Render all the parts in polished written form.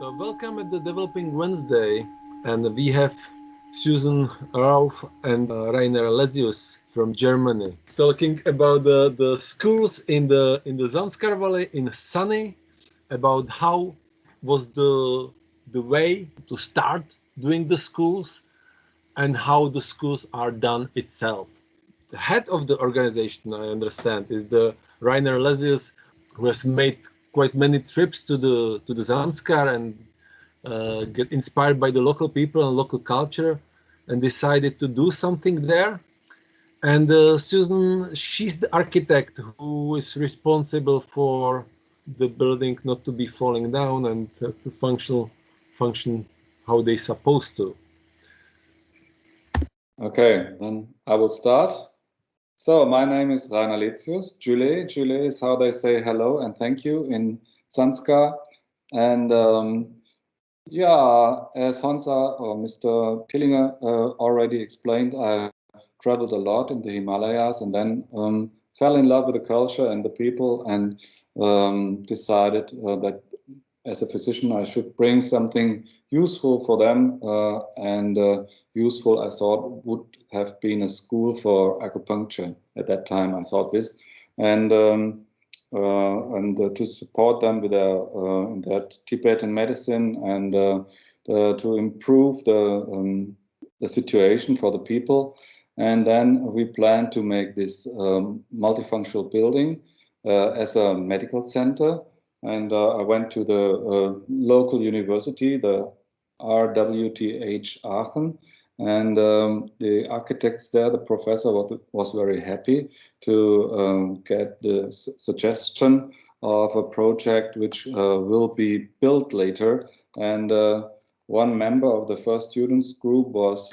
So welcome at the Developing Wednesday, and we have Susanne, Raulf, and Rainer Leziu from Germany talking about the schools in the Zanskar Valley in Sani, about how was the way to start doing the schools and how the schools are done itself. The head of the organization, I understand, is the Rainer Leziu, who has made quite many trips to the Zanskar and get inspired by the local people and local culture and decided to do something there. And Susan, she's the architect who is responsible for the building not to be falling down and to function how they're supposed to. Okay, then I will start. So my name is Rainer Leziu. Julie is how they say hello and thank you in Zanskar. And yeah, as Hansa or Mr. Pillinger already explained, I traveled a lot in the Himalayas and then fell in love with the culture and the people and decided that as a physician I should bring something useful for them and useful I thought would have been a school for acupuncture. At that time I thought this and to support them with their Tibetan medicine and to improve the situation for the people. And then we plan to make this multifunctional building as a medical center. And I went to the local university, the RWTH Aachen, and the architects there, the professor was very happy to get the suggestion of a project which will be built later. And one member of the first students group was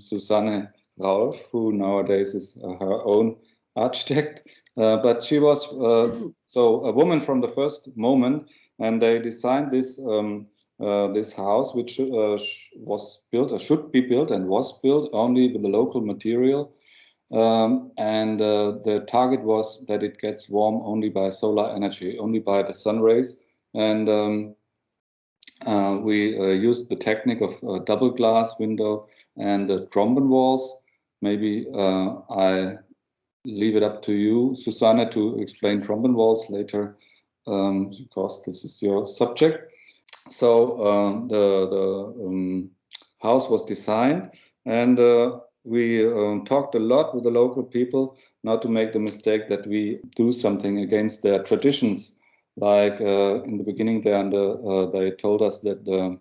Susanne Raulf, who nowadays is her own architect. But she was so a woman from the first moment, and they designed this this house, which was built or should be built and was built only with the local material. And the target was that it gets warm only by solar energy, only by the sun rays. And we used the technique of double glass window and the Trombi walls. Maybe I leave it up to you, Susanne, to explain Trombi walls later, because this is your subject. So the house was designed, and we talked a lot with the local people not to make the mistake that we do something against their traditions. Like in the beginning there, they told us that the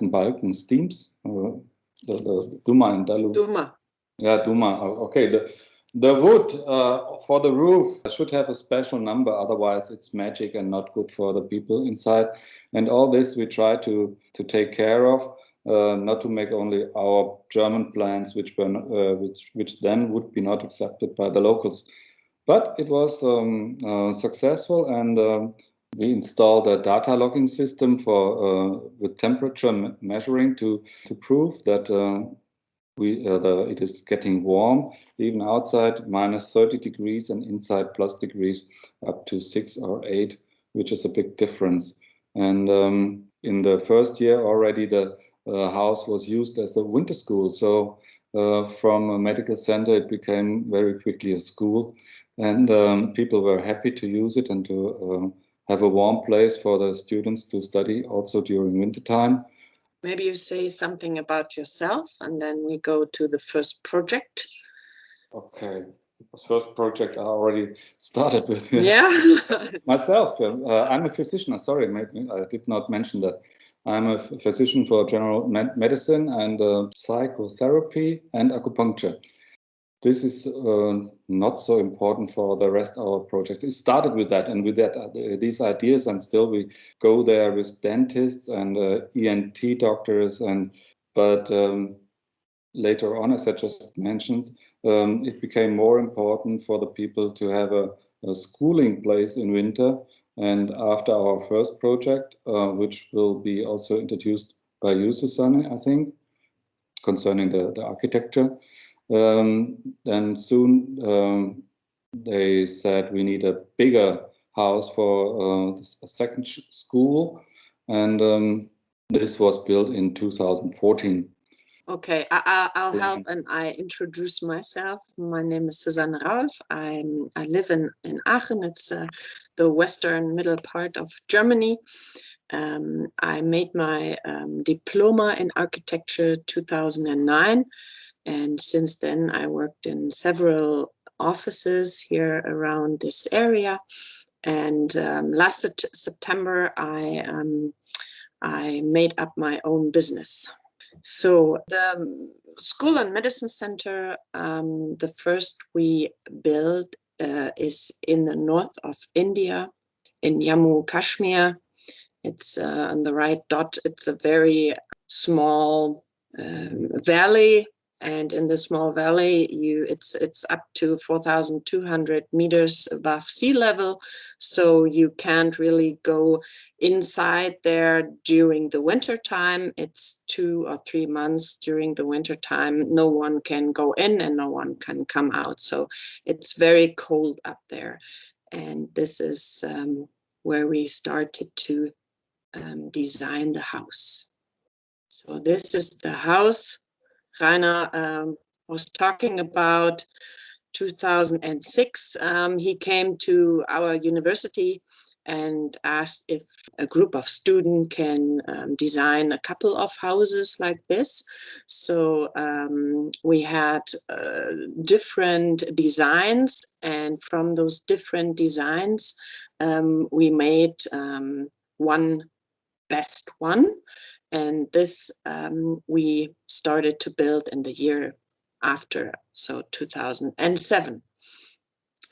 Balkan steams, the Duma and Dalu. Duma. Yeah, Duma. Okay, the wood for the roof should have a special number, otherwise it's magic and not good for the people inside. And all this we try to take care of, not to make only our German plans, which then would be not accepted by the locals. But it was successful, and we installed a data logging system for with temperature measuring to prove that it is getting warm, even outside minus 30 degrees and inside plus degrees up to 6 or 8, which is a big difference. And in the first year already the house was used as a winter school. So from a medical center it became very quickly a school, and people were happy to use it and to have a warm place for the students to study also during winter time. Maybe you say something about yourself and then we go to the first project. Okay, the first project I already started with. Yeah. Myself, I'm a physician. Sorry, I did not mention that. I'm a physician for general medicine and psychotherapy and acupuncture. This is not so important for the rest of our projects. It started with that and with that these ideas, and still we go there with dentists and ENT doctors. But later on, as I just mentioned, it became more important for the people to have a schooling place in winter. And after our first project, which will be also introduced by you, Susanne, I think, concerning the architecture, then soon they said we need a bigger house for a second school, and this was built in 2014. Okay, I'll help and I introduce myself. My name is Susanne Raulf. I live in Aachen. It's the western middle part of Germany. I made my diploma in architecture 2009, and since then I worked in several offices here around this area. And last September I made up my own business. So the School and Medicine Center, the first we built is in the north of India, in Jammu Kashmir. It's on the right dot. It's a very small valley, and in the small valley, it's up to 4,200 meters above sea level. So you can't really go inside there during the winter time. It's 2 or 3 months during the winter time. No one can go in and no one can come out. So it's very cold up there, and this is where we started to design the house. So this is the house Rainer was talking about. 2006, he came to our university and asked if a group of students can design a couple of houses like this. So we had different designs, and from those different designs we made one best one, and this we started to build in the year after, so 2007.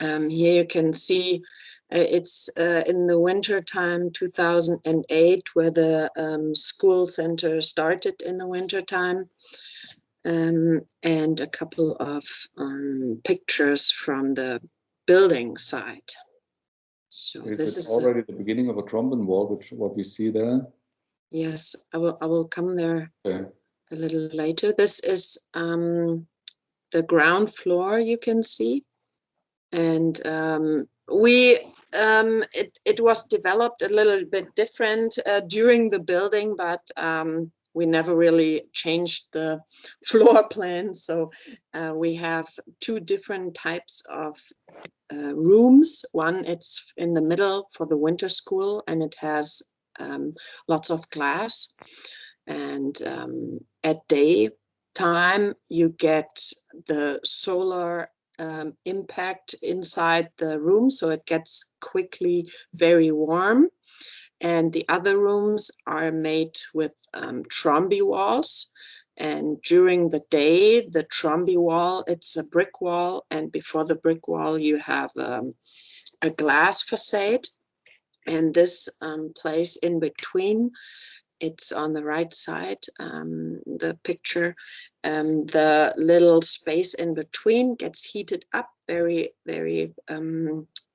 Here you can see it's in the winter time 2008 where the school center started in the winter time, and a couple of pictures from the building site. So this is already the beginning of a Trombi Wall, which what we see there. Yes, I will come there a little later. This is the ground floor, you can see, and it was developed a little bit different during the building, but we never really changed the floor plan. So we have 2 different types of rooms. One, it's in the middle for the winter school, and it has lots of glass, and at daytime you get the solar impact inside the room, so it gets quickly very warm. And the other rooms are made with Trombi walls, and during the day the Trombi wall, it's a brick wall, and before the brick wall you have a glass facade. And this place in between, it's on the right side, the picture, the little space in between gets heated up very, very,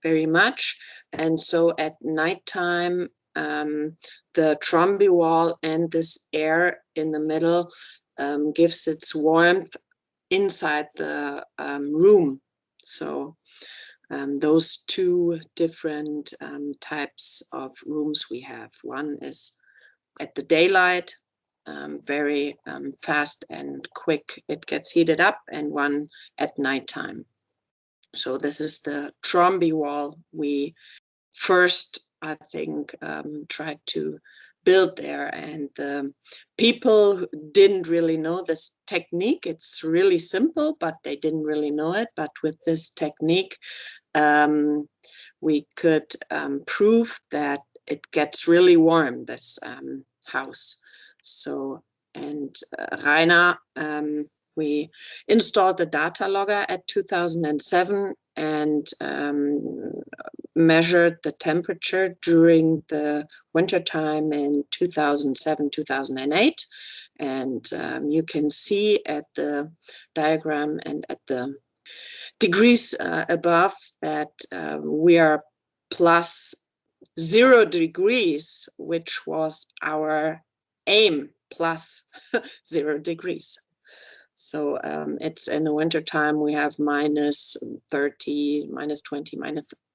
very much. And so at nighttime, the Trombi wall and this air in the middle gives its warmth inside the room. So those 2 different types of rooms we have. One is at the daylight, very fast and quick, it gets heated up, and one at nighttime. So this is the Trombi wall we first, I think, tried to build there, and the people didn't really know this technique. It's really simple, but they didn't really know it. But with this technique, we could prove that it gets really warm, this house. So, and Rainer, we installed the data logger at 2007 and measured the temperature during the winter time in 2007, 2008. And you can see at the diagram and at the degrees above that we are plus 0 degrees, which was our aim, plus 0 degrees. So it's in the winter time we have minus 30, minus 20,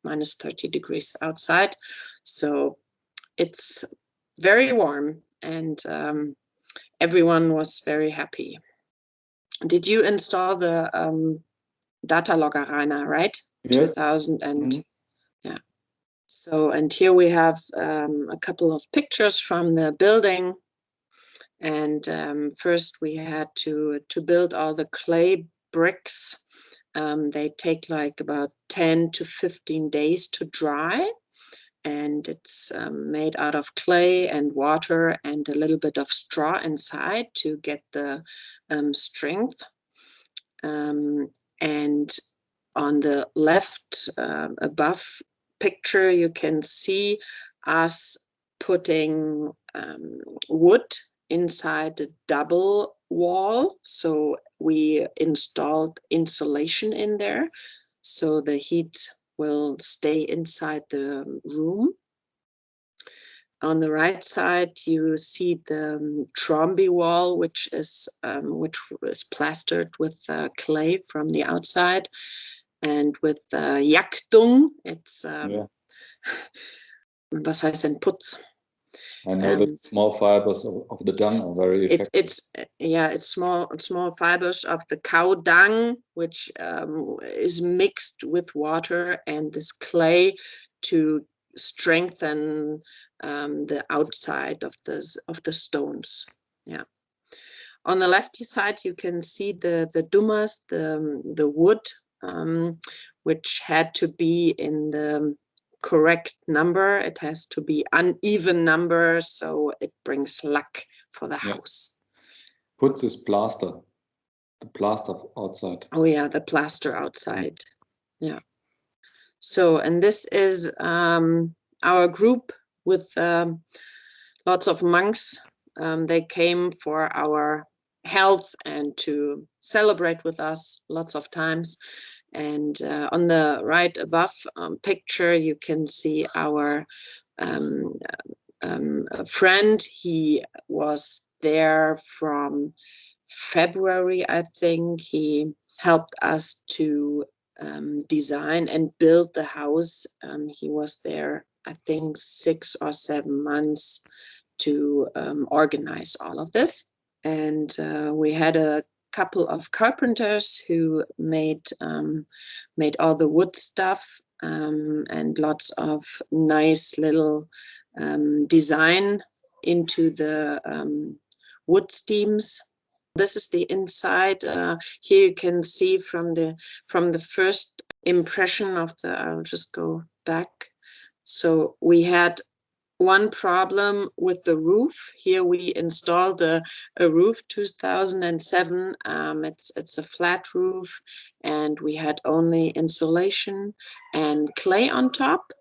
minus 30 degrees outside. So it's very warm, and everyone was very happy. Did you install the data logger, Rainer, right? Yes. 2000 and yeah. So, and here we have a couple of pictures from the building. And first we had to build all the clay bricks. They take like about 10 to 15 days to dry. And it's made out of clay and water and a little bit of straw inside to get the strength. And on the left above picture, you can see us putting wood inside the double wall. So we installed insulation in there, so the heat will stay inside the room. On the right side, you see the Trombi Wall, which is plastered with clay from the outside, and with Jaktung. It's was heißt denn Putz? I know that small fibers of the dung are very effective. It's small fibers of the cow dung, which is mixed with water and this clay to strengthen the outside of the stones. Yeah. On the left side, you can see the dumas, the wood, which had to be in the correct number. It has to be uneven number, so it brings luck for the house. Putz is plaster, the plaster outside. Oh yeah, the plaster outside. Yeah. So, and this is our group with lots of monks. They came for our health and to celebrate with us lots of times. And on the right above picture, you can see our friend. He was there from February, I think. He helped us to design and build the house. He was there, I think, 6 or 7 months to organize all of this. And we had a couple of carpenters who made all the wood stuff and lots of nice little design into the wood steams. This is the inside. Here you can see from the first impression of the. I'll just go back. So we had one problem with the roof. Here we installed a roof 2007. It's a flat roof, and we had only insulation and clay on top.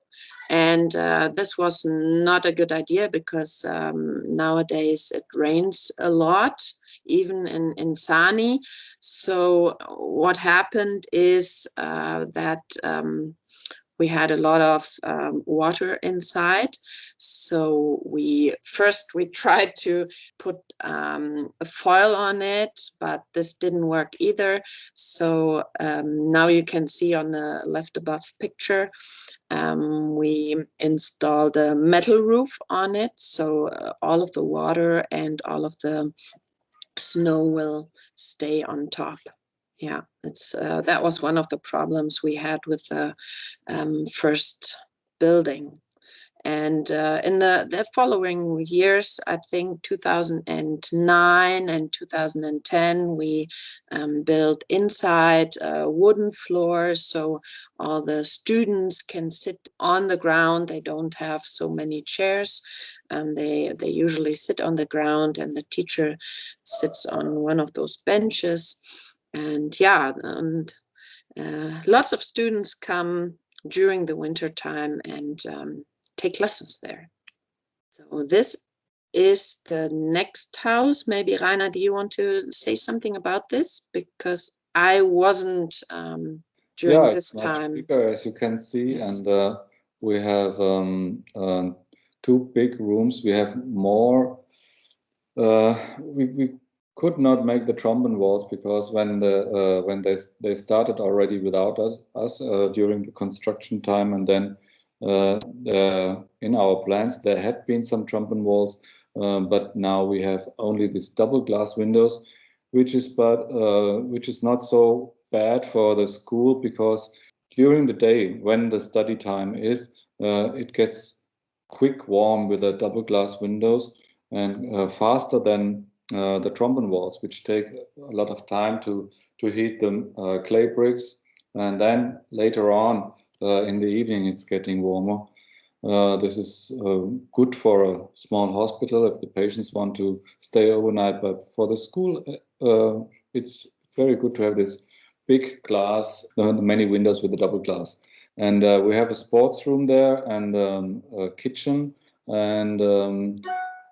And this was not a good idea because nowadays it rains a lot, even in Sani. So what happened is that we had a lot of water inside. So we tried to put a foil on it, but this didn't work either. So now you can see on the left above picture, we installed a metal roof on it. So all of the water and all of the snow will stay on top. Yeah, it's that was one of the problems we had with the first building. And in the following years, I think 2009 and 2010, we built inside wooden floors, so all the students can sit on the ground. They don't have so many chairs. They usually sit on the ground, and the teacher sits on one of those benches. And yeah, and lots of students come during the winter time and take lessons there. So this is the next house. Maybe Rainer, do you want to say something about this? Because I wasn't during this time. Bigger, as you can see, yes. And we have 2 big rooms. We have more. We could not make the Trombi walls because when they started already without us during the construction time, and then the in our plans there had been some Trombi walls, but now we have only these double glass windows, which is not so bad for the school, because during the day when the study time is, it gets quick warm with the double glass windows, and faster than the Trombi walls, which take a lot of time to heat the clay bricks, and then later on in the evening it's getting warmer. This is good for a small hospital if the patients want to stay overnight, but for the school it's very good to have this big glass, many windows with the double glass. And we have a sports room there, and a kitchen, and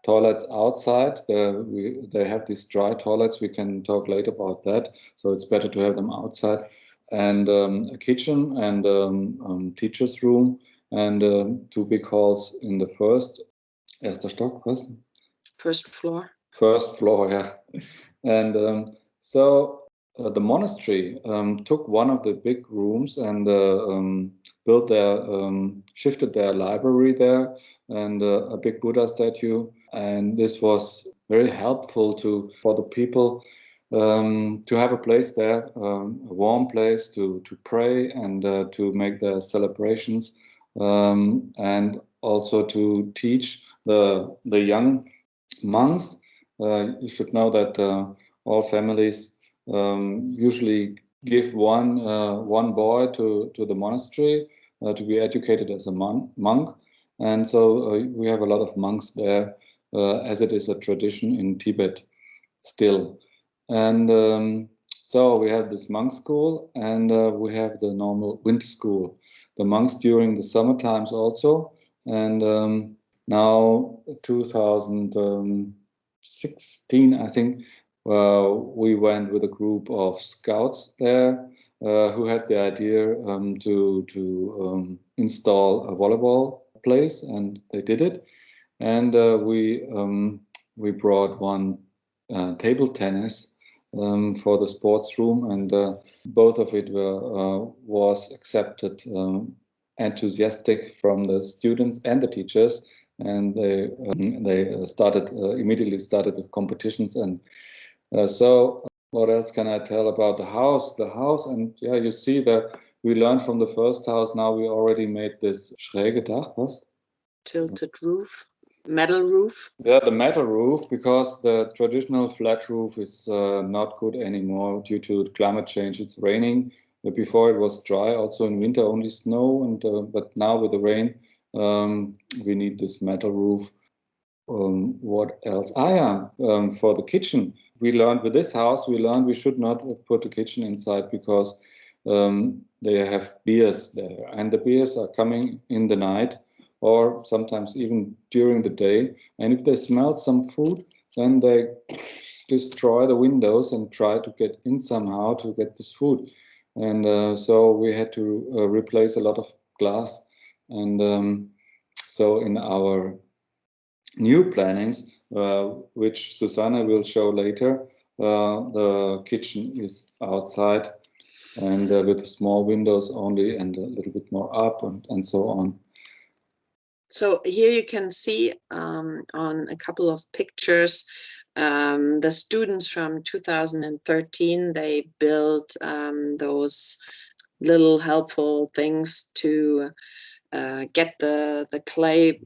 toilets outside. They have these dry toilets. We can talk later about that, so it's better to have them outside. And a kitchen, and teacher's room, and 2 big halls in the erster Stock, was? First floor. First floor, yeah. And so the monastery took one of the big rooms and built shifted their library there, and a big Buddha statue. And this was very helpful for the people to have a place there, a warm place to pray and to make their celebrations, and also to teach the young monks. You should know that all families usually give one boy to the monastery to be educated as a monk, and so we have a lot of monks there, as it is a tradition in Tibet still. And so we have this monk school, and we have the normal winter school. The monks during the summer times also, and now 2016, I think, we went with a group of scouts there who had the idea to install a volleyball place, and they did it. And we brought one table tennis for the sports room, and both of it was accepted enthusiastic from the students and the teachers, and they immediately started with competitions. And so what else can I tell about the house? And yeah, you see that we learned from the first house. Now we already made this schräge Dach, was? Tilted roof, metal roof. Yeah, the metal roof, because the traditional flat roof is not good anymore due to climate change. It's raining. Before it was dry, also in winter only snow, and but now with the rain, we need this metal roof. What else? For the kitchen, we learned with this house, we should not put the kitchen inside, because they have bears there, and the bears are coming in the night, or sometimes even during the day. And if they smell some food, then they destroy the windows and try to get in somehow to get this food. And so we had to replace a lot of glass. And so in our new plannings, which Susanne will show later, the kitchen is outside, and with small windows only, and a little bit more up, and so on. So here you can see on a couple of pictures the students from 2013. They built those little helpful things to get the clay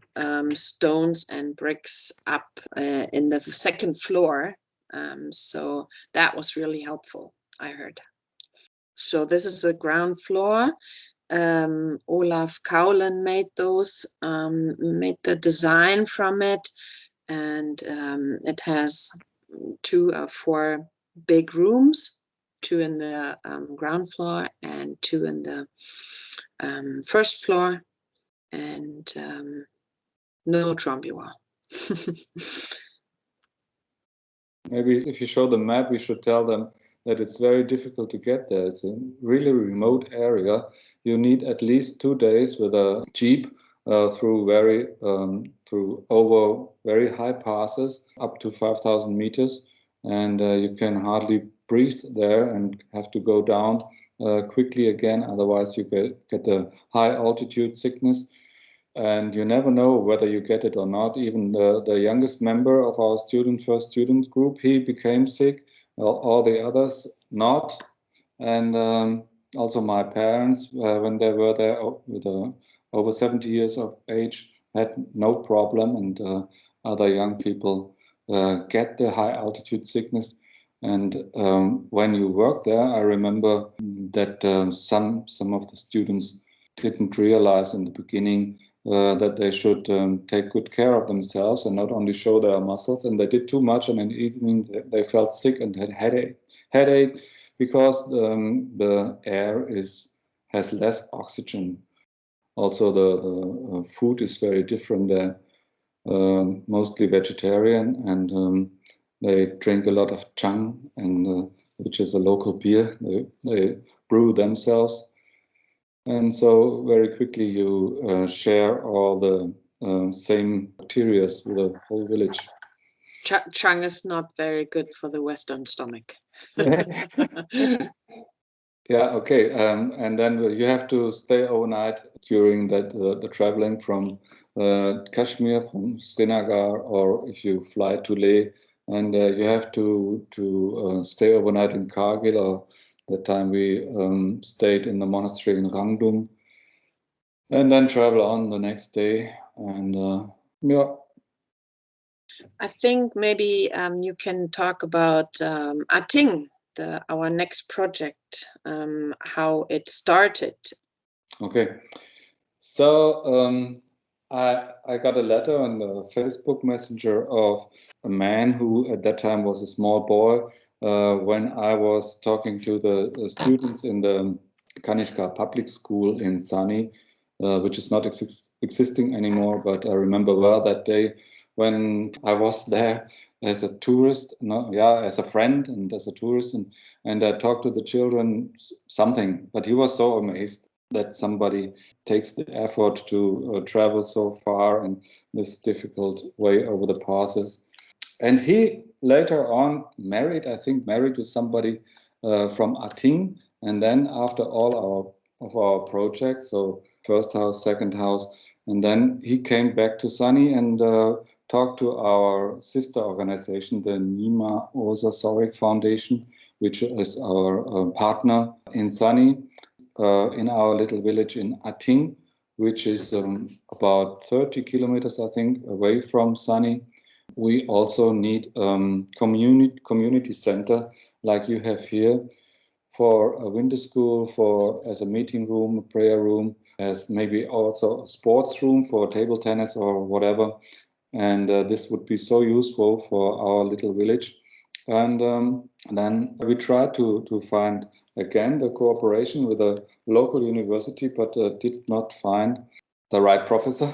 stones and bricks up in the second floor. So that was really helpful, I heard. So this is the ground floor. Olaf Kaulen made made the design from it, and it has 2 or 4 big rooms, 2 in the ground floor and 2 in the first floor, and no Trombi Wall. Maybe if you show the map, we should tell them that it's very difficult to get there. It's a really remote area. You need at least 2 days with a jeep through over very high passes, up to 5,000 meters, and you can hardly breathe there and have to go down quickly again. Otherwise, you get the high altitude sickness. and you never know whether you get it or not. Even the youngest member of our first student group, he became sick, all the others not. And also my parents, when they were there with over 70 years of age, had no problem, and other young people get the high altitude sickness. And when you work there, I remember that some of the students didn't realize in the beginning that they should take good care of themselves and not only show their muscles. And they did too much, and in the evening they felt sick and had headache because the air has less oxygen. Also, the food is very different there, mostly vegetarian, and they drink a lot of chang, and which is a local beer they brew themselves. And so very quickly you share all the same bacteria with the whole village. Chang is not very good for the Western stomach. Yeah, okay. And then you have to stay overnight during that the traveling from Kashmir, from Srinagar, or if you fly to Leh, and you have to stay overnight in Kargil, or the time we stayed in the monastery in Rangdum, and then travel on the next day. And yeah. I think maybe you can talk about Ating, our next project, how it started. Okay, so I got a letter on the Facebook Messenger of a man who at that time was a small boy when I was talking to the students in the Kanishka public school in Sani, which is not existing anymore, but I remember well that day when I was there as a tourist, as a friend and as a tourist, and I talked to the children something, but he was so amazed that somebody takes the effort to travel so far in this difficult way over the passes. And he later on married to somebody from Ating. And then after all our projects, so first house, second house, and then he came back to Sani and talked to our sister organization, the Nima Oza Sorik Foundation, which is our partner in Sani, in our little village in Ating, which is about 30 kilometers, I think, away from Sani. We also need community center like you have here for a winter school, as a meeting room, a prayer room, as maybe also a sports room for table tennis or whatever. And this would be so useful for our little village. And then we tried to find again the cooperation with a local university, but did not find the right professor.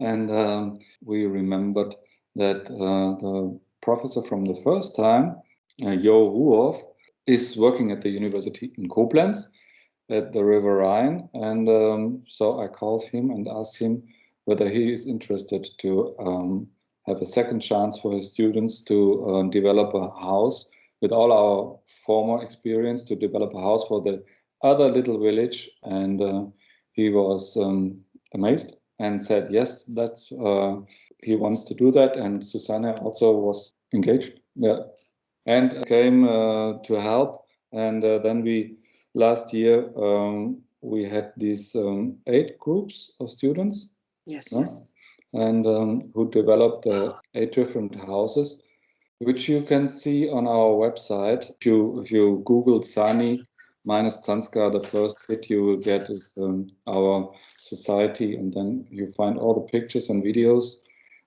And we remembered that the professor from the first time, Raulf, is working at the university in Koblenz at the River Rhine. And so I called him and asked him whether he is interested to have a second chance for his students to develop a house with all our former experience, to develop a house for the other little village. And he was amazed and said, yes, that's he wants to do that. And Susanne also was engaged, and came to help. And then last year we had these 8 groups of students. Yes. And who developed 8 different houses, which you can see on our website. If you Google Sani minus Zanskar, the first hit you will get is our society, and then you find all the pictures and videos,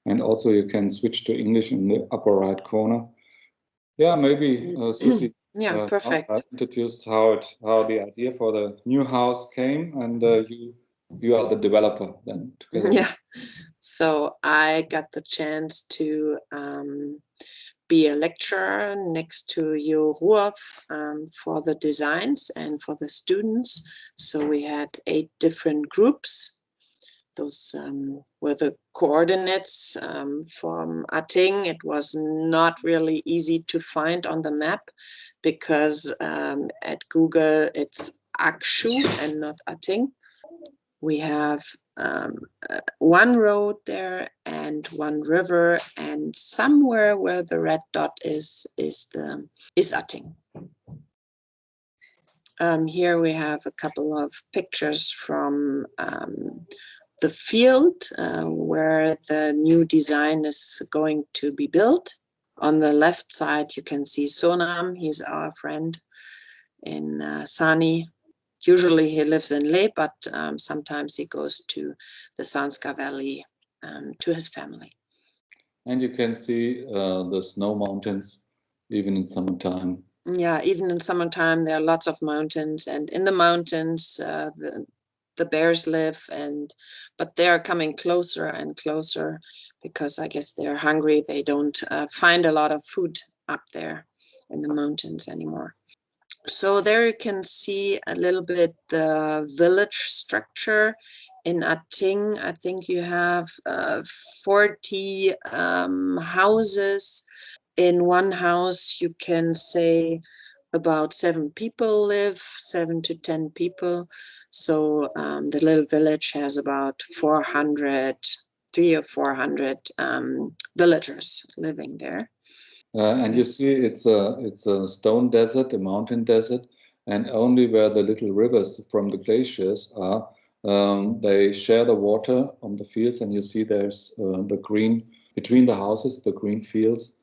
and also you can switch to English in the upper right corner. Yeah, maybe Susie. Perfect. I introduced how the idea for the new house came, and you are the developer then together. Yeah. So I got the chance to be a lecturer next to Raulf for the designs and for the students. So we had 8 different groups. Those were the coordinates from Ating. It was not really easy to find on the map because at Google it's Akshu and not Ating. We have one road there and one river, and somewhere where the red dot is Atting. Here we have a couple of pictures from the field where the new design is going to be built. On the left side, you can see Sonam. He's our friend in Sani. Usually he lives in Leh, but sometimes he goes to the Zanskar Valley to his family. And you can see the snow mountains even in summertime. Yeah, even in summertime there are lots of mountains, and in the mountains the bears live, but they are coming closer and closer because I guess they're hungry. They don't find a lot of food up there in the mountains anymore. So there you can see a little bit the village structure. In Atting, I think you have 40 houses. In one house, you can say about 7 people live, 7 to 10 people. So the little village has about 300 or 400 villagers living there. And you see it's a stone desert, a mountain desert, and only where the little rivers from the glaciers are, they share the water on the fields, and you see there's the green between the houses, the green fields.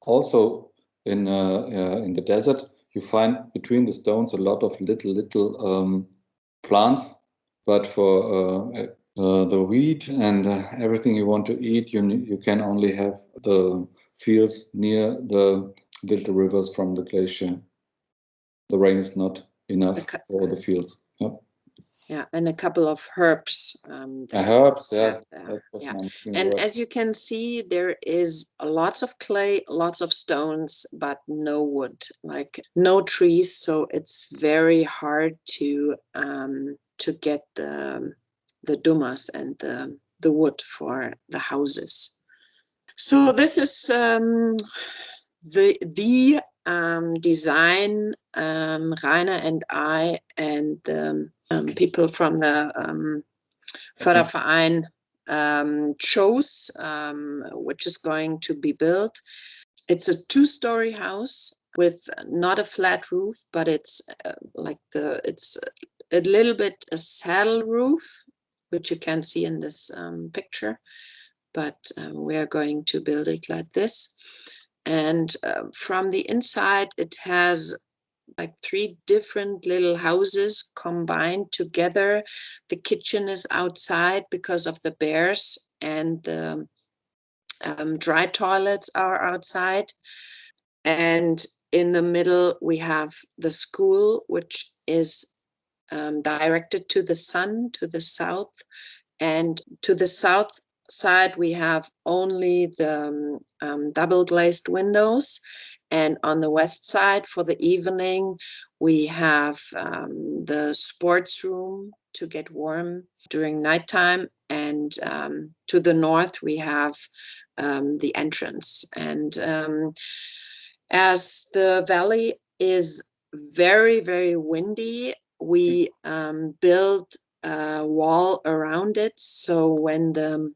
Also in the desert, you find between the stones a lot of little plants, but for the wheat and everything you want to eat, you can only have the fields near the little rivers from the glacier. The rain is not enough for the fields. Yep. Yeah, and a couple of herbs. Herbs, yeah. Yeah. And as you can see, there is lots of clay, lots of stones, but no wood, like no trees. So it's very hard to get the dumas and the wood for the houses. So this is the design Rainer and I and people from the Förderverein chose, which is going to be built. It's a 2-story house with not a flat roof, but it's it's a little bit a saddle roof, which you can see in this picture. But we are going to build it like this. And from the inside, it has like 3 different little houses combined together. The kitchen is outside because of the bears, and the dry toilets are outside. And in the middle, we have the school, which is directed to the sun, to the south. And to the south side, we have only the double glazed windows. And on the west side, for the evening, we have the sports room to get warm during nighttime. And to the north, we have the entrance. And as the valley is very, very windy, we built a wall around it. So when the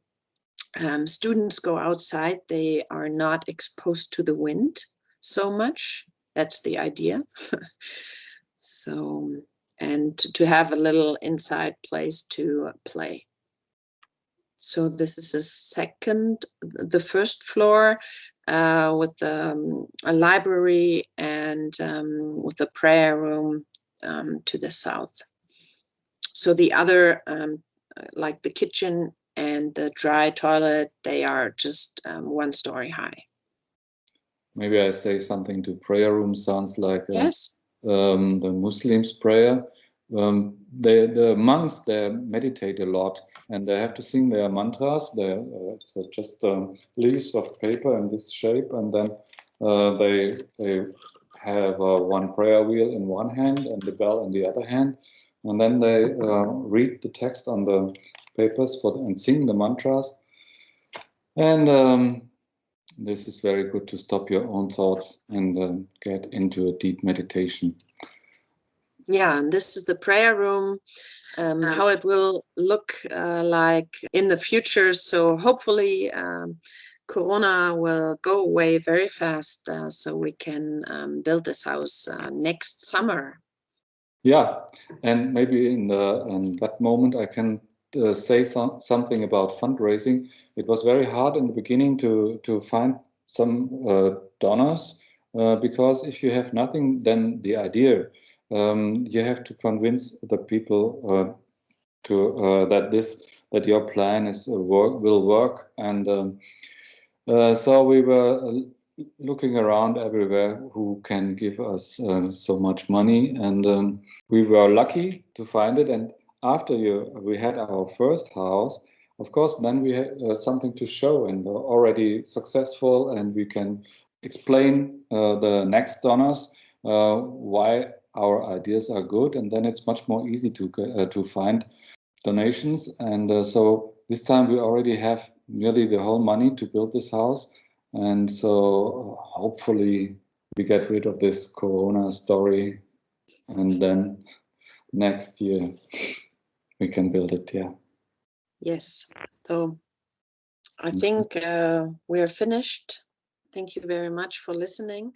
students go outside, they are not exposed to the wind so much. That's the idea. So, and to have a little inside place to play. So this is the first floor with a library and with a prayer room to the south. So the other, like the kitchen and the dry toilet, they are just 1 story high. Maybe I say something to prayer room. Sounds like yes. The Muslims' prayer. The monks, they meditate a lot, and they have to sing their mantras. It's just leaves of paper in this shape, and then they have one prayer wheel in one hand and the bell in the other hand, and then they read the text on the papers and sing the mantras. And this is very good to stop your own thoughts and get into a deep meditation. Yeah, and this is the prayer room, how it will look like in the future. So hopefully Corona will go away very fast, so we can build this house next summer. Yeah, and maybe in that moment I can say something about fundraising. It was very hard in the beginning to find some donors, because if you have nothing, then the idea you have to convince the people that your plan will work, and so we were looking around everywhere who can give us so much money, and we were lucky to find it. And after we had our first house, of course, then we had something to show, and we're already successful, and we can explain the next donors why our ideas are good, and then it's much more easy to find donations. And so this time we already have nearly the whole money to build this house, and so hopefully we get rid of this Corona story, and then next year we can build it. Yeah. Yes. So I think we're finished. Thank you very much for listening.